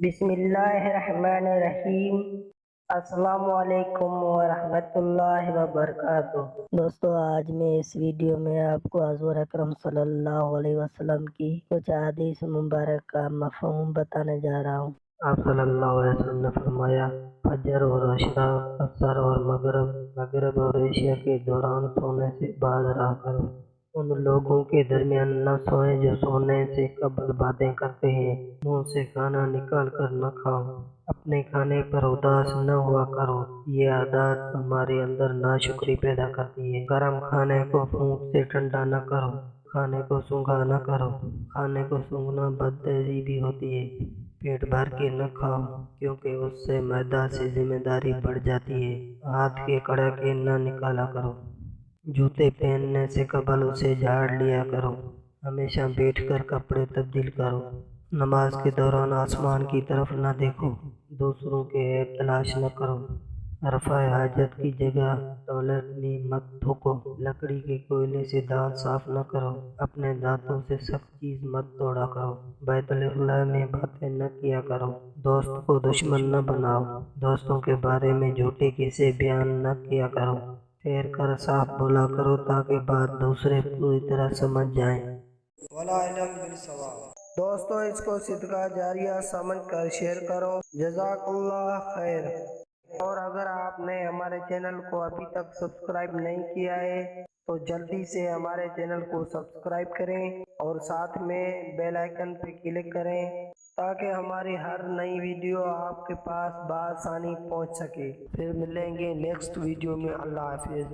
بسم اللہ الرحمن الرحیم۔ السلام علیکم ورحمۃ اللہ وبرکاتہ۔ دوستو، آج میں اس ویڈیو میں آپ کو حضور اکرم صلی اللہ علیہ وسلم کی کچھ حدیث مبارک کا مفہوم بتانے جا رہا ہوں۔ آپ صلی اللہ علیہ وسلم نے فرمایا، فجر اور اشراق، عصر اور مغرب اور عشاء کے دوران سونے سے باز رہا کرو۔ ان لوگوں کے درمیان نہ سوئیں جو سونے سے قبل باتیں کرتے ہیں۔ منہ سے کھانا نکال کر نہ کھاؤ۔ اپنے کھانے پر اداس نہ ہوا کرو، یہ عادات ہمارے اندر ناشکری پیدا کرتی ہے۔ گرم کھانے کو پھونک سے ٹھنڈا نہ کرو، کھانے کو سونگھا نہ کرو، کھانے کو سونگھنا بدتہذی بھی ہوتی ہے۔ پیٹ بھر کے نہ کھاؤ، کیونکہ اس سے معدہ سے ذمہ داری بڑھ جاتی ہے۔ ہاتھ کے کڑے کے نہ نکالا کرو۔ جوتے پہننے سے قبل اسے جھاڑ لیا کرو۔ ہمیشہ بیٹھ کر کپڑے تبدیل کرو۔ نماز کے دوران آسمان کی طرف نہ دیکھو۔ دوسروں کے عیب تلاش نہ کرو۔ رفع حاجت کی جگہ ٹوائلٹ میں مت تھوکو۔ لکڑی کے کوئلے سے دانت صاف نہ کرو۔ اپنے دانتوں سے سخت چیز مت توڑا کرو۔ بیت الخلاء میں باتیں نہ کیا کرو۔ دوست کو دشمن نہ بناؤ۔ دوستوں کے بارے میں جھوٹے قصے بیان نہ کیا کرو۔ ٹھہر کر صاف بولا کرو تاکہ بات دوسرے پوری طرح سمجھ جائیں۔ دوستو، اس کو صدقہ جاریہ سمجھ کر شیئر کرو۔ جزاک اللہ خیر۔ اور اگر آپ نے ہمارے چینل کو ابھی تک سبسکرائب نہیں کیا ہے تو جلدی سے ہمارے چینل کو سبسکرائب کریں اور ساتھ میں بیل آئیکن پہ کلک کریں تاکہ ہماری ہر نئی ویڈیو آپ کے پاس بآسانی پہنچ سکے۔ پھر ملیں گے نیکسٹ ویڈیو میں۔ اللہ حافظ۔